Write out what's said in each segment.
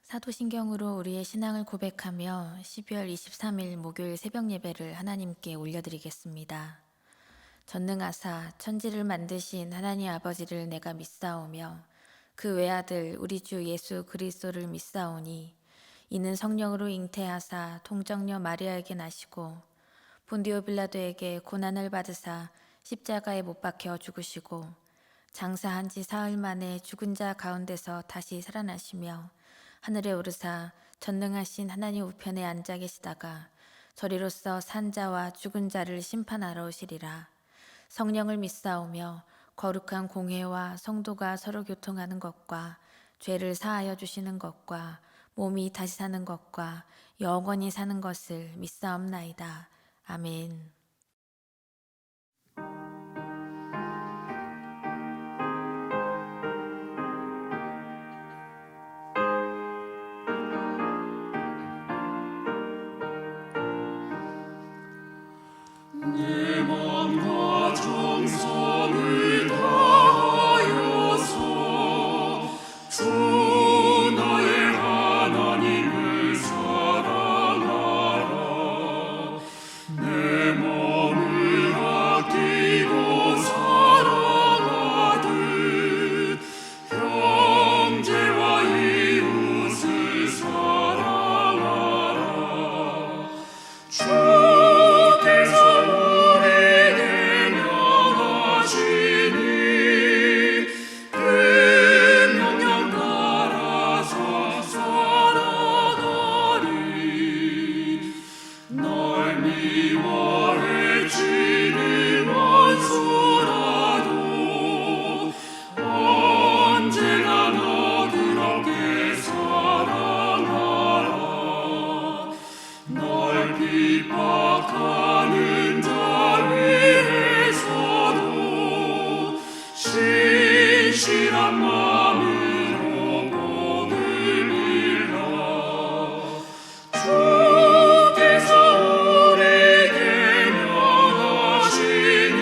사도신경으로 우리의 신앙을 고백하며 12월 23일 목요일 새벽 예배를 하나님께 올려드리겠습니다. 전능하사 천지를 만드신 하나님 아버지를 내가 믿사오며 그 외아들 우리 주 예수 그리스도를 믿사오니 이는 성령으로 잉태하사 통정녀 마리아에게 나시고 본디오 빌라도에게 고난을 받으사 십자가에 못 박혀 죽으시고 장사한 지 사흘 만에 죽은 자 가운데서 다시 살아나시며 하늘에 오르사 전능하신 하나님 우편에 앉아 계시다가 저리로서 산 자와 죽은 자를 심판하러 오시리라. 성령을 믿사오며 거룩한 공회와 성도가 서로 교통하는 것과 죄를 사하여 주시는 것과 몸이 다시 사는 것과 영원히 사는 것을 믿사옵나이다. 아멘. 내 맘과 정성을 다하여서 주 나의 하나님을 사랑하라. 내 몸을 아끼고 사랑하듯 형제와 이웃을 사랑하라. 주께서 우리에게 명하시니 그 명령 따라서 살아가리. 널 미워해 치는 원수라도 언제나 너 그렇게 사랑하라. 널 핍박하는 자 위에서도 신실한 마음으로 복을 빌라. 주께서 우리에게 명하시니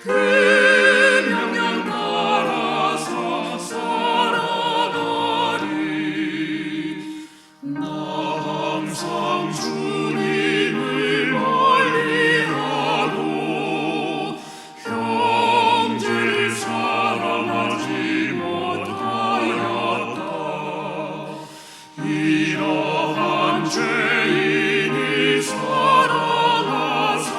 그 명령 따라서 살아가리. 나 항상 주님을 멀리하고 형제를 사랑하지 못하였다. 이러한 죄인을 사랑하사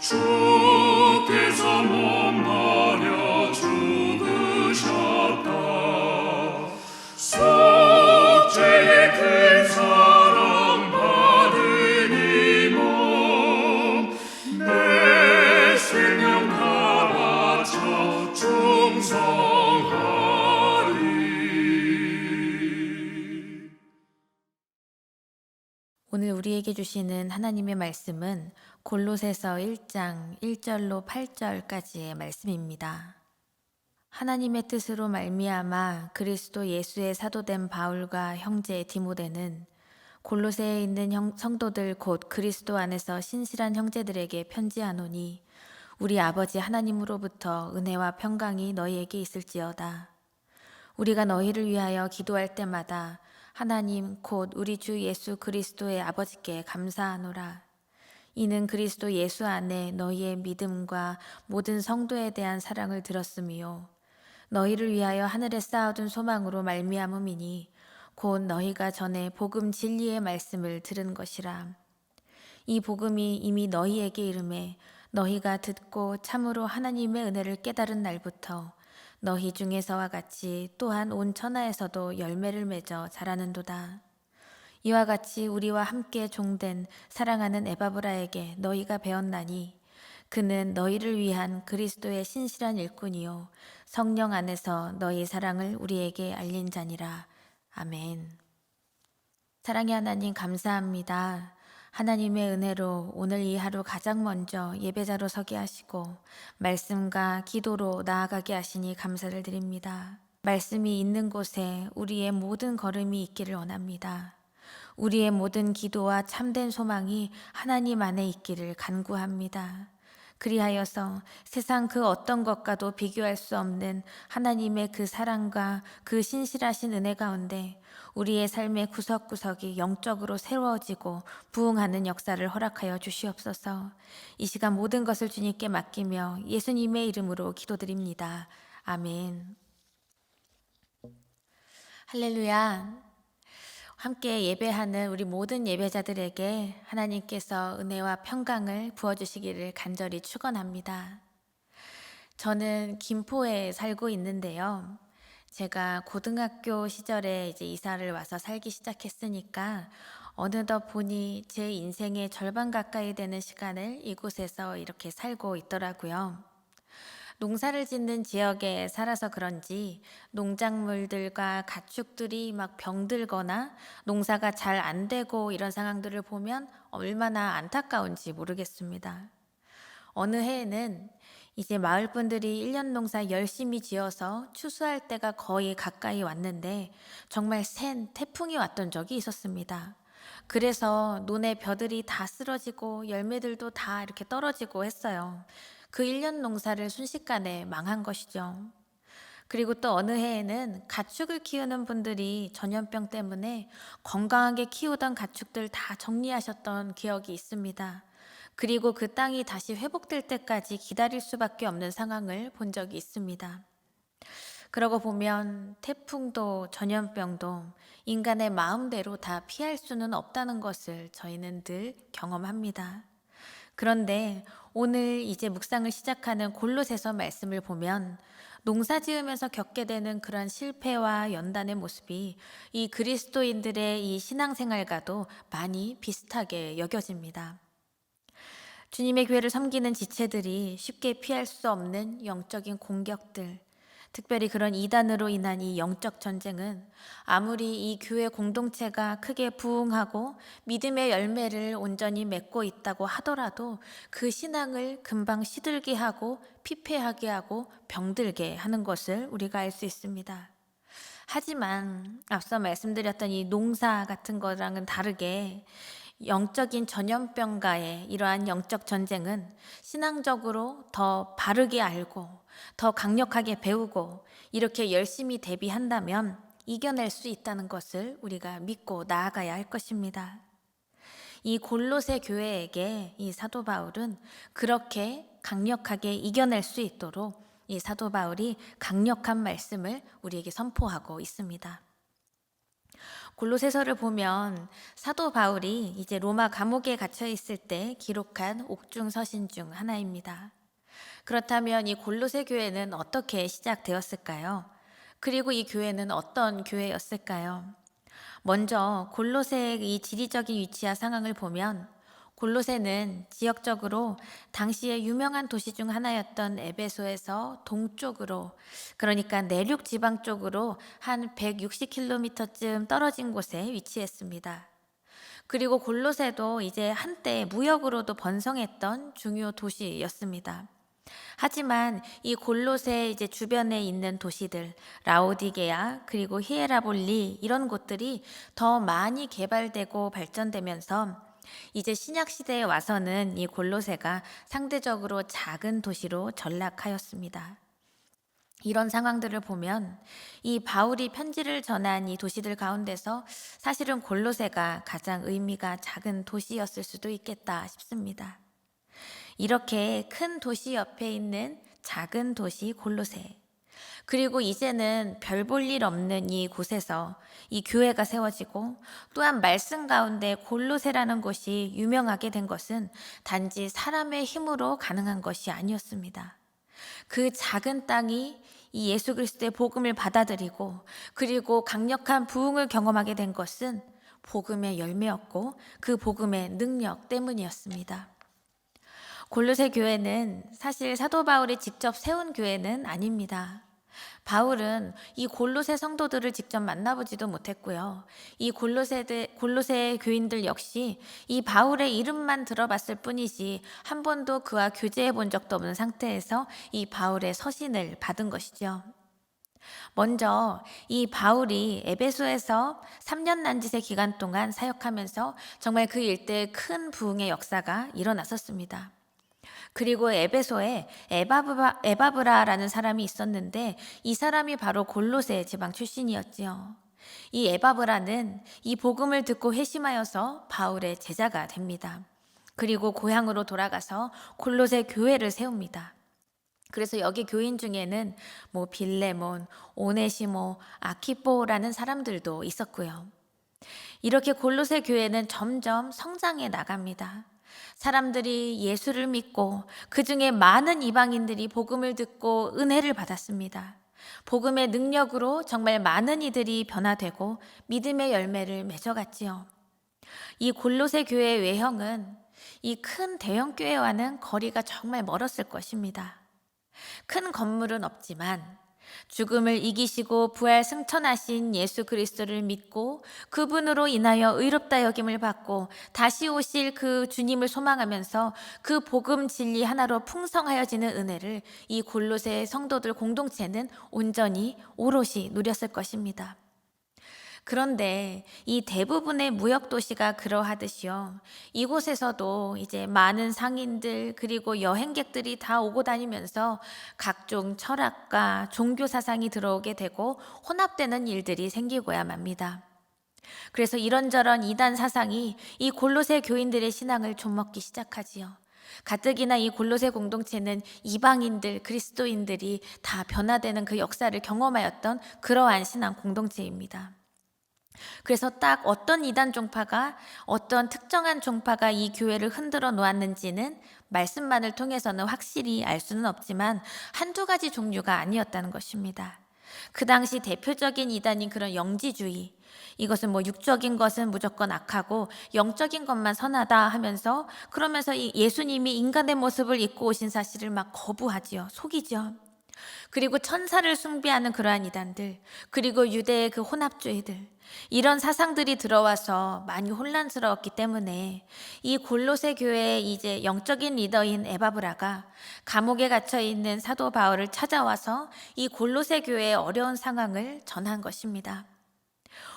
주께서 몸 버려 죽으셨다. 속죄의 큰 사랑 받은 이 몸 내 생명 다 바쳐 충성하리. 오늘 우리에게 주시는 하나님의 말씀은 골로새서 1장 1절로 8절까지의 말씀입니다. 하나님의 뜻으로 말미암아 그리스도 예수의 사도된 바울과 형제 디모데는 골로새에 있는 성도들 곧 그리스도 안에서 신실한 형제들에게 편지하노니 우리 아버지 하나님으로부터 은혜와 평강이 너희에게 있을지어다. 우리가 너희를 위하여 기도할 때마다 하나님 곧 우리 주 예수 그리스도의 아버지께 감사하노라. 이는 그리스도 예수 안에 너희의 믿음과 모든 성도에 대한 사랑을 들었으며 너희를 위하여 하늘에 쌓아둔 소망으로 말미암음이니 곧 너희가 전에 복음 진리의 말씀을 들은 것이라. 이 복음이 이미 너희에게 이르매 너희가 듣고 참으로 하나님의 은혜를 깨달은 날부터 너희 중에서와 같이 또한 온 천하에서도 열매를 맺어 자라는도다. 이와 같이 우리와 함께 종된 사랑하는 에바브라에게 너희가 배웠나니 그는 너희를 위한 그리스도의 신실한 일꾼이요 성령 안에서 너희 사랑을 우리에게 알린 자니라. 아멘. 사랑의 하나님 감사합니다. 하나님의 은혜로 오늘 이 하루 가장 먼저 예배자로 서게 하시고 말씀과 기도로 나아가게 하시니 감사를 드립니다. 말씀이 있는 곳에 우리의 모든 걸음이 있기를 원합니다. 우리의 모든 기도와 참된 소망이 하나님 안에 있기를 간구합니다. 그리하여서 세상 그 어떤 것과도 비교할 수 없는 하나님의 그 사랑과 그 신실하신 은혜 가운데 우리의 삶의 구석구석이 영적으로 새로워지고 부흥하는 역사를 허락하여 주시옵소서. 이 시간 모든 것을 주님께 맡기며 예수님의 이름으로 기도드립니다. 아멘. 할렐루야. 함께 예배하는 우리 모든 예배자들에게 하나님께서 은혜와 평강을 부어주시기를 간절히 축원합니다. 저는 김포에 살고 있는데요. 제가 고등학교 시절에 이제 이사를 와서 살기 시작했으니까 어느덧 보니 제 인생의 절반 가까이 되는 시간을 이곳에서 이렇게 살고 있더라고요. 농사를 짓는 지역에 살아서 그런지 농작물들과 가축들이 막 병들거나 농사가 잘 안 되고 이런 상황들을 보면 얼마나 안타까운지 모르겠습니다. 어느 해에는 이제 마을 분들이 1년 농사 열심히 지어서 추수할 때가 거의 가까이 왔는데 정말 센 태풍이 왔던 적이 있었습니다. 그래서 논의 벼들이 다 쓰러지고 열매들도 다 이렇게 떨어지고 했어요. 그 1년 농사를 순식간에 망한 것이죠. 그리고 또 어느 해에는 가축을 키우는 분들이 전염병 때문에 건강하게 키우던 가축들 다 정리하셨던 기억이 있습니다. 그리고 그 땅이 다시 회복될 때까지 기다릴 수밖에 없는 상황을 본 적이 있습니다. 그러고 보면 태풍도 전염병도 인간의 마음대로 다 피할 수는 없다는 것을 저희는 늘 경험합니다. 그런데 오늘 이제 묵상을 시작하는 골로새서 말씀을 보면 농사 지으면서 겪게 되는 그런 실패와 연단의 모습이 이 그리스도인들의 이 신앙생활과도 많이 비슷하게 여겨집니다. 주님의 교회를 섬기는 지체들이 쉽게 피할 수 없는 영적인 공격들, 특별히 그런 이단으로 인한 이 영적 전쟁은 아무리 이 교회 공동체가 크게 부흥하고 믿음의 열매를 온전히 맺고 있다고 하더라도 그 신앙을 금방 시들게 하고 피폐하게 하고 병들게 하는 것을 우리가 알 수 있습니다. 하지만 앞서 말씀드렸던 이 농사 같은 거랑은 다르게 영적인 전염병과의 이러한 영적 전쟁은 신앙적으로 더 바르게 알고 더 강력하게 배우고 이렇게 열심히 대비한다면 이겨낼 수 있다는 것을 우리가 믿고 나아가야 할 것입니다. 이 골로새 교회에게 이 사도 바울은 그렇게 강력하게 이겨낼 수 있도록 이 사도 바울이 강력한 말씀을 우리에게 선포하고 있습니다. 골로새서를 보면 사도 바울이 이제 로마 감옥에 갇혀 있을 때 기록한 옥중 서신 중 하나입니다. 그렇다면 이 골로새 교회는 어떻게 시작되었을까요? 그리고 이 교회는 어떤 교회였을까요? 먼저 골로새의 이 지리적인 위치와 상황을 보면 골로새는 지역적으로 당시에 유명한 도시 중 하나였던 에베소에서 동쪽으로, 그러니까 내륙 지방 쪽으로 한 160km쯤 떨어진 곳에 위치했습니다. 그리고 골로새도 이제 한때 무역으로도 번성했던 중요 도시였습니다. 하지만 이 골로새 이제 주변에 있는 도시들, 라오디게아 그리고 히에라볼리 이런 곳들이 더 많이 개발되고 발전되면서 이제 신약 시대에 와서는 이 골로새가 상대적으로 작은 도시로 전락하였습니다. 이런 상황들을 보면 이 바울이 편지를 전한 이 도시들 가운데서 사실은 골로새가 가장 의미가 작은 도시였을 수도 있겠다 싶습니다. 이렇게 큰 도시 옆에 있는 작은 도시 골로새, 그리고 이제는 별 볼 일 없는 이 곳에서 이 교회가 세워지고 또한 말씀 가운데 골로새라는 곳이 유명하게 된 것은 단지 사람의 힘으로 가능한 것이 아니었습니다. 그 작은 땅이 이 예수 그리스도의 복음을 받아들이고 그리고 강력한 부흥을 경험하게 된 것은 복음의 열매였고 그 복음의 능력 때문이었습니다. 골로새 교회는 사실 사도 바울이 직접 세운 교회는 아닙니다. 바울은 이 골로새 성도들을 직접 만나보지도 못했고요. 이 골로새 교인들 역시 이 바울의 이름만 들어봤을 뿐이지 한 번도 그와 교제해 본 적도 없는 상태에서 이 바울의 서신을 받은 것이죠. 먼저 이 바울이 에베소에서 3년 난짓의 기간 동안 사역하면서 정말 그 일대에 큰 부흥의 역사가 일어났었습니다. 그리고 에베소에 에바브라라는 사람이 있었는데 이 사람이 바로 골로새 지방 출신이었지요. 이 에바브라는 이 복음을 듣고 회심하여서 바울의 제자가 됩니다. 그리고 고향으로 돌아가서 골로새 교회를 세웁니다. 그래서 여기 교인 중에는 빌레몬, 오네시모, 아키포라는 사람들도 있었고요. 이렇게 골로새 교회는 점점 성장해 나갑니다. 사람들이 예수를 믿고 그 중에 많은 이방인들이 복음을 듣고 은혜를 받았습니다. 복음의 능력으로 정말 많은 이들이 변화되고 믿음의 열매를 맺어갔지요. 이 골로새 교회의 외형은 이 큰 대형 교회와는 거리가 정말 멀었을 것입니다. 큰 건물은 없지만 죽음을 이기시고 부활 승천하신 예수 그리스도를 믿고 그분으로 인하여 의롭다 여김을 받고 다시 오실 그 주님을 소망하면서 그 복음 진리 하나로 풍성하여지는 은혜를 이 골로새 성도들 공동체는 온전히 오롯이 누렸을 것입니다. 그런데 이 대부분의 무역 도시가 그러하듯이요. 이곳에서도 이제 많은 상인들 그리고 여행객들이 다 오고 다니면서 각종 철학과 종교 사상이 들어오게 되고 혼합되는 일들이 생기고야 맙니다. 그래서 이런저런 이단 사상이 이 골로새 교인들의 신앙을 좀먹기 시작하지요. 가뜩이나 이 골로새 공동체는 이방인들, 그리스도인들이 다 변화되는 그 역사를 경험하였던 그러한 신앙 공동체입니다. 그래서 딱 어떤 이단 종파가 어떤 특정한 종파가 이 교회를 흔들어 놓았는지는 말씀만을 통해서는 확실히 알 수는 없지만 한두 가지 종류가 아니었다는 것입니다. 그 당시 대표적인 이단인 그런 영지주의, 이것은 육적인 것은 무조건 악하고 영적인 것만 선하다 하면서 그러면서 이 예수님이 인간의 모습을 입고 오신 사실을 막 거부하지요. 속이죠. 그리고 천사를 숭배하는 그러한 이단들, 그리고 유대의 그 혼합주의들, 이런 사상들이 들어와서 많이 혼란스러웠기 때문에 이 골로새 교회의 이제 영적인 리더인 에바브라가 감옥에 갇혀 있는 사도 바울을 찾아와서 이 골로새 교회의 어려운 상황을 전한 것입니다.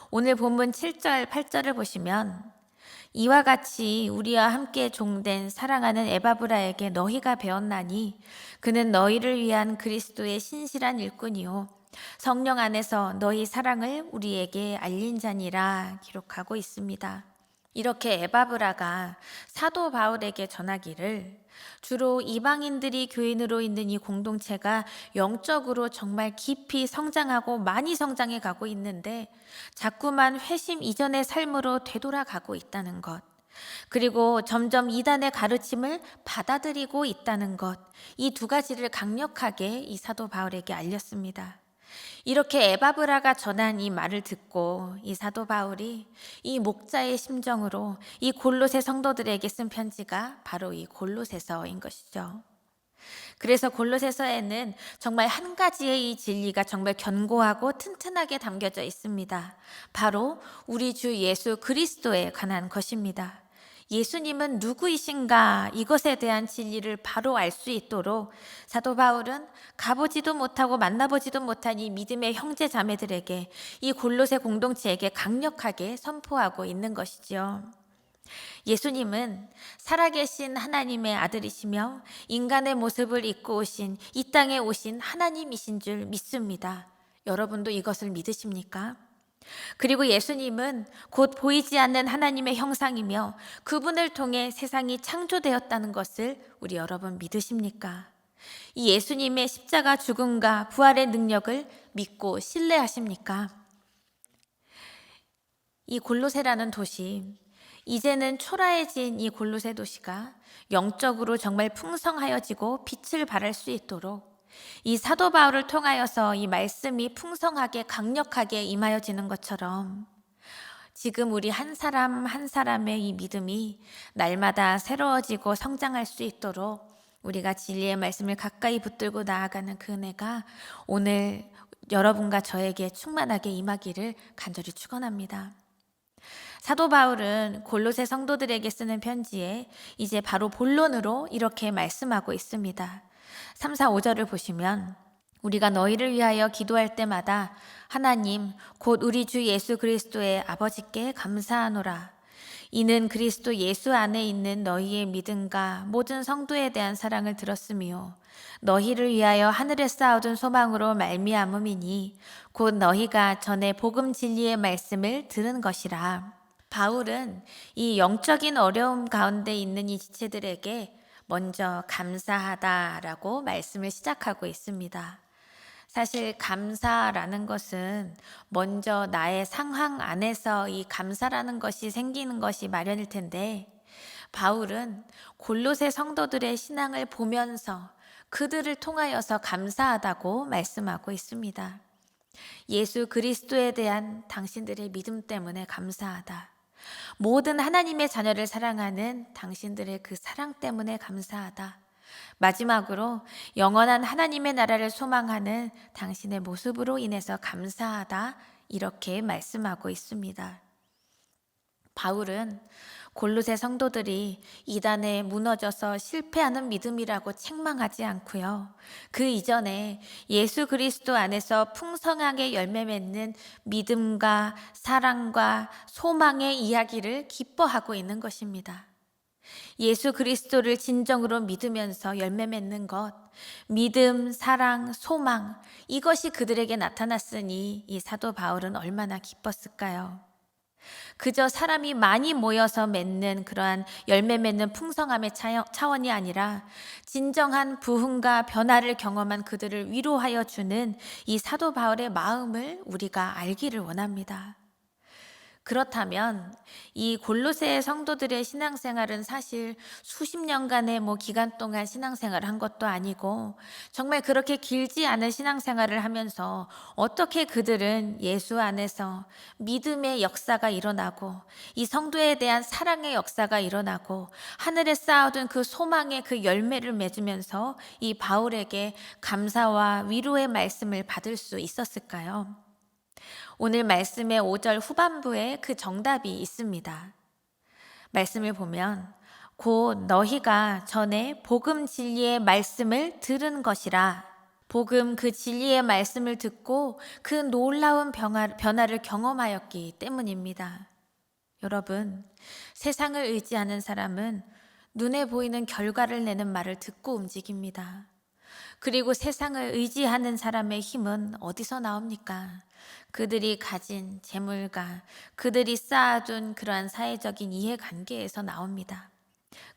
오늘 본문 7절, 8절을 보시면 이와 같이 우리와 함께 종된 사랑하는 에바브라에게 너희가 배웠나니 그는 너희를 위한 그리스도의 신실한 일꾼이요 성령 안에서 너희 사랑을 우리에게 알린 자니라 기록하고 있습니다. 이렇게 에바브라가 사도 바울에게 전하기를 주로 이방인들이 교인으로 있는 이 공동체가 영적으로 정말 깊이 성장하고 많이 성장해 가고 있는데 자꾸만 회심 이전의 삶으로 되돌아가고 있다는 것, 그리고 점점 이단의 가르침을 받아들이고 있다는 것, 이 두 가지를 강력하게 이 사도 바울에게 알렸습니다. 이렇게 에바브라가 전한 이 말을 듣고 이 사도 바울이 이 목자의 심정으로 이 골로새 성도들에게 쓴 편지가 바로 이 골로새서인 것이죠. 그래서 골로새서에는 정말 한 가지의 이 진리가 정말 견고하고 튼튼하게 담겨져 있습니다. 바로 우리 주 예수 그리스도에 관한 것입니다. 예수님은 누구이신가 이것에 대한 진리를 바로 알 수 있도록 사도 바울은 가보지도 못하고 만나보지도 못한 이 믿음의 형제 자매들에게 이 골로새 공동체에게 강력하게 선포하고 있는 것이지요. 예수님은 살아계신 하나님의 아들이시며 인간의 모습을 입고 오신 이 땅에 오신 하나님이신 줄 믿습니다. 여러분도 이것을 믿으십니까? 그리고 예수님은 곧 보이지 않는 하나님의 형상이며 그분을 통해 세상이 창조되었다는 것을 우리 여러분 믿으십니까? 이 예수님의 십자가 죽음과 부활의 능력을 믿고 신뢰하십니까? 이 골로새라는 도시, 이제는 초라해진 이 골로새 도시가 영적으로 정말 풍성하여지고 빛을 발할 수 있도록 이 사도 바울을 통하여서 이 말씀이 풍성하게 강력하게 임하여지는 것처럼 지금 우리 한 사람 한 사람의 이 믿음이 날마다 새로워지고 성장할 수 있도록 우리가 진리의 말씀을 가까이 붙들고 나아가는 그 은혜가 오늘 여러분과 저에게 충만하게 임하기를 간절히 축원합니다. 사도 바울은 골로새 성도들에게 쓰는 편지에 이제 바로 본론으로 이렇게 말씀하고 있습니다. 3, 4, 5절을 보시면 우리가 너희를 위하여 기도할 때마다 하나님 곧 우리 주 예수 그리스도의 아버지께 감사하노라. 이는 그리스도 예수 안에 있는 너희의 믿음과 모든 성도에 대한 사랑을 들었으며 너희를 위하여 하늘에 쌓아둔 소망으로 말미암음이니 곧 너희가 전에 복음 진리의 말씀을 들은 것이라. 바울은 이 영적인 어려움 가운데 있는 이 지체들에게 먼저 감사하다라고 말씀을 시작하고 있습니다. 사실 감사라는 것은 먼저 나의 상황 안에서 이 감사라는 것이 생기는 것이 마련일 텐데, 바울은 골로새 성도들의 신앙을 보면서 그들을 통하여서 감사하다고 말씀하고 있습니다. 예수 그리스도에 대한 당신들의 믿음 때문에 감사하다. 모든 하나님의 자녀를 사랑하는 당신들의 그 사랑 때문에 감사하다. 마지막으로 영원한 하나님의 나라를 소망하는 당신의 모습으로 인해서 감사하다. 이렇게 말씀하고 있습니다. 바울은 골로새 성도들이 이단에 무너져서 실패하는 믿음이라고 책망하지 않고요. 그 이전에 예수 그리스도 안에서 풍성하게 열매 맺는 믿음과 사랑과 소망의 이야기를 기뻐하고 있는 것입니다. 예수 그리스도를 진정으로 믿으면서 열매 맺는 것, 믿음, 사랑, 소망, 이것이 그들에게 나타났으니 이 사도 바울은 얼마나 기뻤을까요? 그저 사람이 많이 모여서 맺는 그러한 열매 맺는 풍성함의 차원이 아니라 진정한 부흥과 변화를 경험한 그들을 위로하여 주는 이 사도 바울의 마음을 우리가 알기를 원합니다. 그렇다면 이 골로새 성도들의 신앙생활은 사실 수십 년간의 기간 동안 신앙생활을 한 것도 아니고 정말 그렇게 길지 않은 신앙생활을 하면서 어떻게 그들은 예수 안에서 믿음의 역사가 일어나고 이 성도에 대한 사랑의 역사가 일어나고 하늘에 쌓아둔 그 소망의 그 열매를 맺으면서 이 바울에게 감사와 위로의 말씀을 받을 수 있었을까요? 오늘 말씀의 5절 후반부에 그 정답이 있습니다. 말씀을 보면 곧 너희가 전에 복음 진리의 말씀을 들은 것이라. 복음 그 진리의 말씀을 듣고 그 놀라운 변화를 경험하였기 때문입니다. 여러분, 세상을 의지하는 사람은 눈에 보이는 결과를 내는 말을 듣고 움직입니다. 그리고 세상을 의지하는 사람의 힘은 어디서 나옵니까? 그들이 가진 재물과 그들이 쌓아둔 그러한 사회적인 이해관계에서 나옵니다.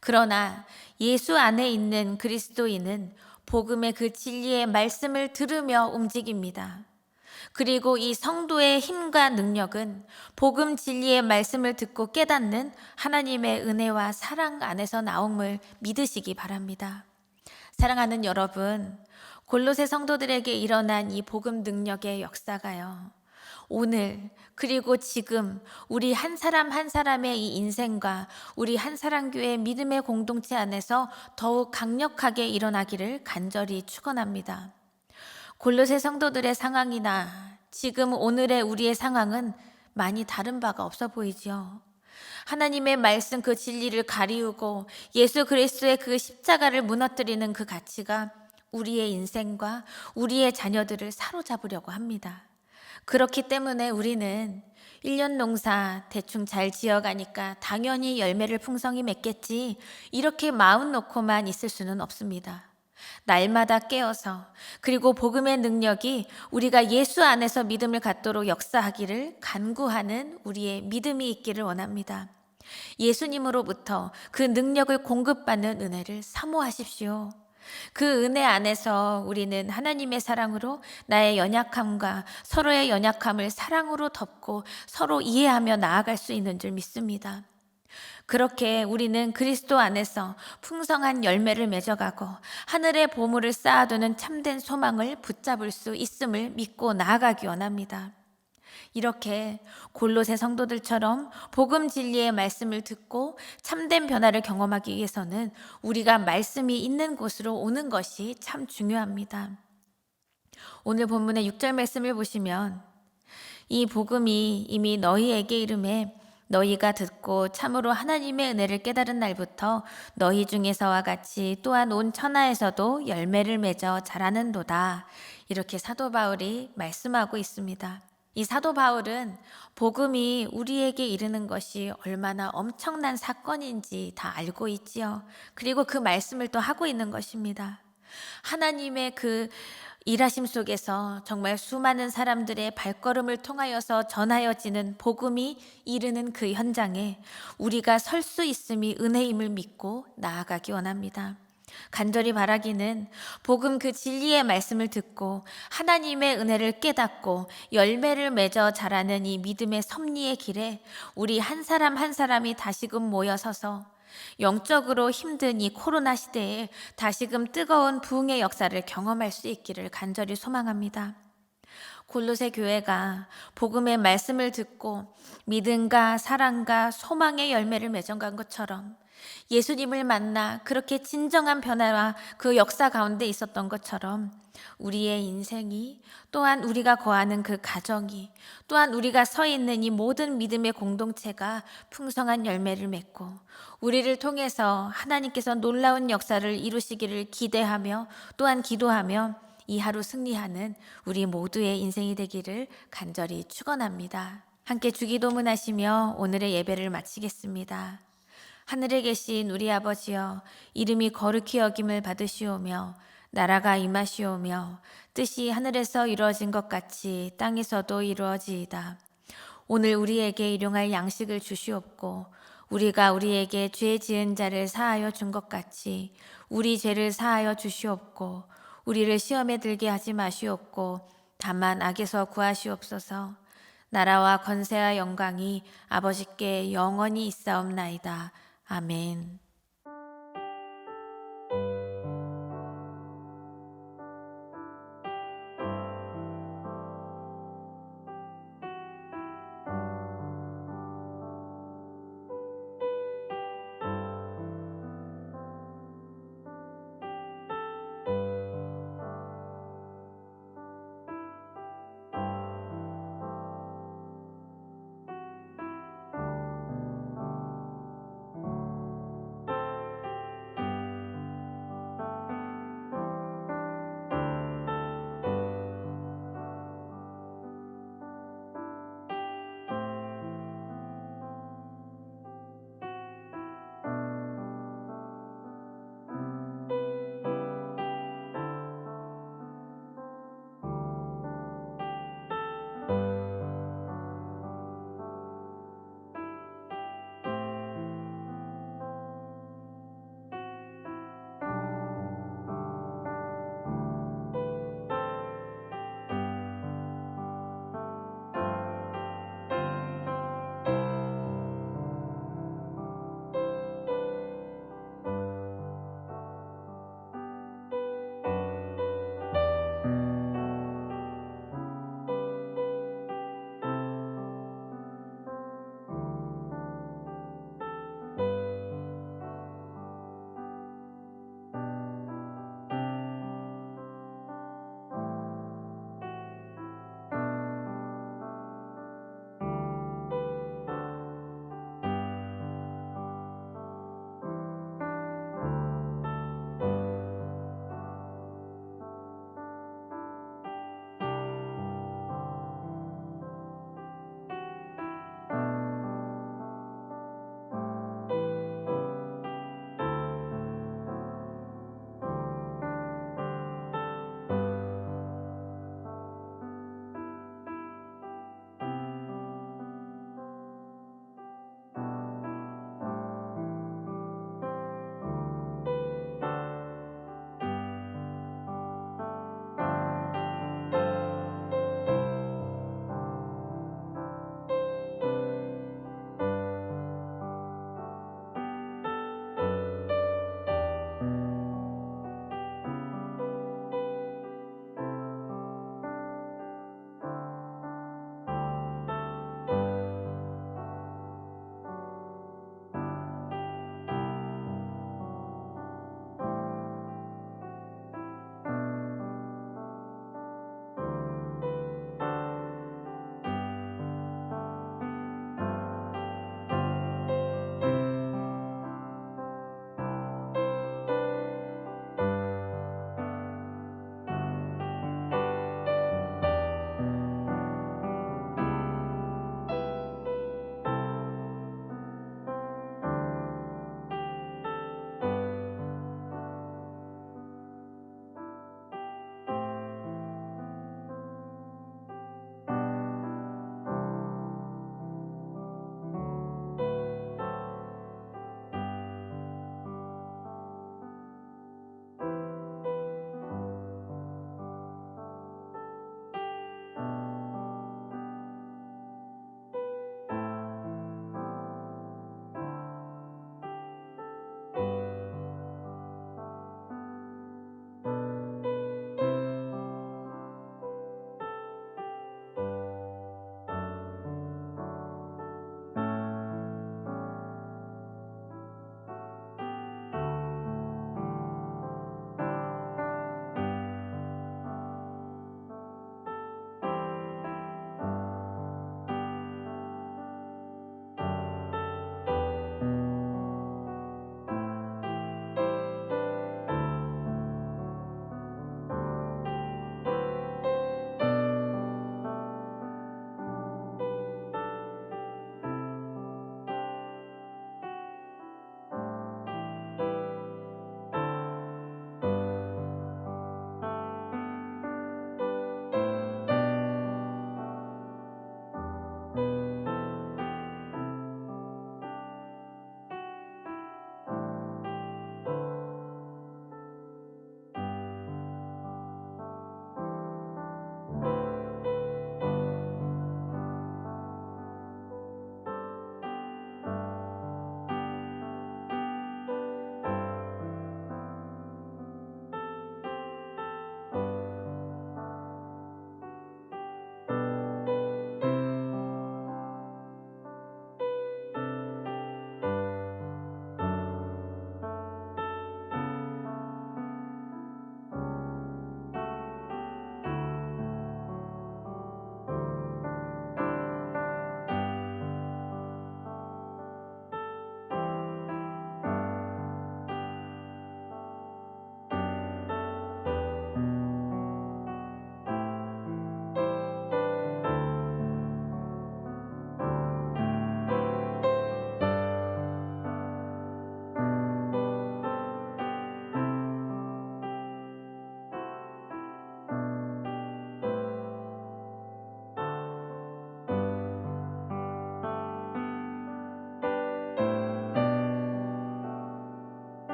그러나 예수 안에 있는 그리스도인은 복음의 그 진리의 말씀을 들으며 움직입니다. 그리고 이 성도의 힘과 능력은 복음 진리의 말씀을 듣고 깨닫는 하나님의 은혜와 사랑 안에서 나옴을 믿으시기 바랍니다. 사랑하는 여러분, 골로새 성도들에게 일어난 이 복음 능력의 역사가요, 오늘 그리고 지금 우리 한 사람 한 사람의 이 인생과 우리 한사랑교회 믿음의 공동체 안에서 더욱 강력하게 일어나기를 간절히 축원합니다. 골로새 성도들의 상황이나 지금 오늘의 우리의 상황은 많이 다른 바가 없어 보이지요. 하나님의 말씀 그 진리를 가리우고 예수 그리스도의 그 십자가를 무너뜨리는 그 가치가 우리의 인생과 우리의 자녀들을 사로잡으려고 합니다. 그렇기 때문에 우리는 1년 농사 대충 잘 지어가니까 당연히 열매를 풍성히 맺겠지, 이렇게 마음 놓고만 있을 수는 없습니다. 날마다 깨어서 그리고 복음의 능력이 우리가 예수 안에서 믿음을 갖도록 역사하기를 간구하는 우리의 믿음이 있기를 원합니다. 예수님으로부터 그 능력을 공급받는 은혜를 사모하십시오. 그 은혜 안에서 우리는 하나님의 사랑으로 나의 연약함과 서로의 연약함을 사랑으로 덮고 서로 이해하며 나아갈 수 있는 줄 믿습니다. 그렇게 우리는 그리스도 안에서 풍성한 열매를 맺어가고 하늘의 보물을 쌓아두는 참된 소망을 붙잡을 수 있음을 믿고 나아가기 원합니다. 이렇게 골로새 성도들처럼 복음 진리의 말씀을 듣고 참된 변화를 경험하기 위해서는 우리가 말씀이 있는 곳으로 오는 것이 참 중요합니다. 오늘 본문의 6절 말씀을 보시면 이 복음이 이미 너희에게 이름에 너희가 듣고 참으로 하나님의 은혜를 깨달은 날부터 너희 중에서와 같이 또한 온 천하에서도 열매를 맺어 자라는도다. 이렇게 사도 바울이 말씀하고 있습니다. 이 사도 바울은 복음이 우리에게 이르는 것이 얼마나 엄청난 사건인지 다 알고 있지요. 그리고 그 말씀을 또 하고 있는 것입니다. 하나님의 그 일하심 속에서 정말 수많은 사람들의 발걸음을 통하여서 전하여지는 복음이 이르는 그 현장에 우리가 설 수 있음이 은혜임을 믿고 나아가기 원합니다. 간절히 바라기는 복음 그 진리의 말씀을 듣고 하나님의 은혜를 깨닫고 열매를 맺어 자라는 이 믿음의 섭리의 길에 우리 한 사람 한 사람이 다시금 모여서서 영적으로 힘든 이 코로나 시대에 다시금 뜨거운 부흥의 역사를 경험할 수 있기를 간절히 소망합니다. 골로새 교회가 복음의 말씀을 듣고 믿음과 사랑과 소망의 열매를 맺어간 것처럼 예수님을 만나 그렇게 진정한 변화와 그 역사 가운데 있었던 것처럼 우리의 인생이, 또한 우리가 거하는 그 가정이, 또한 우리가 서 있는 이 모든 믿음의 공동체가 풍성한 열매를 맺고 우리를 통해서 하나님께서 놀라운 역사를 이루시기를 기대하며 또한 기도하며 이 하루 승리하는 우리 모두의 인생이 되기를 간절히 축원합니다. 함께 주기도문 하시며 오늘의 예배를 마치겠습니다. 하늘에 계신 우리 아버지여, 이름이 거룩히 여김을 받으시오며 나라가 임하시오며 뜻이 하늘에서 이루어진 것 같이 땅에서도 이루어지이다. 오늘 우리에게 일용할 양식을 주시옵고 우리가 우리에게 죄 지은 자를 사하여 준 것 같이 우리 죄를 사하여 주시옵고 우리를 시험에 들게 하지 마시옵고 다만 악에서 구하시옵소서. 나라와 권세와 영광이 아버지께 영원히 있사옵나이다. 아멘.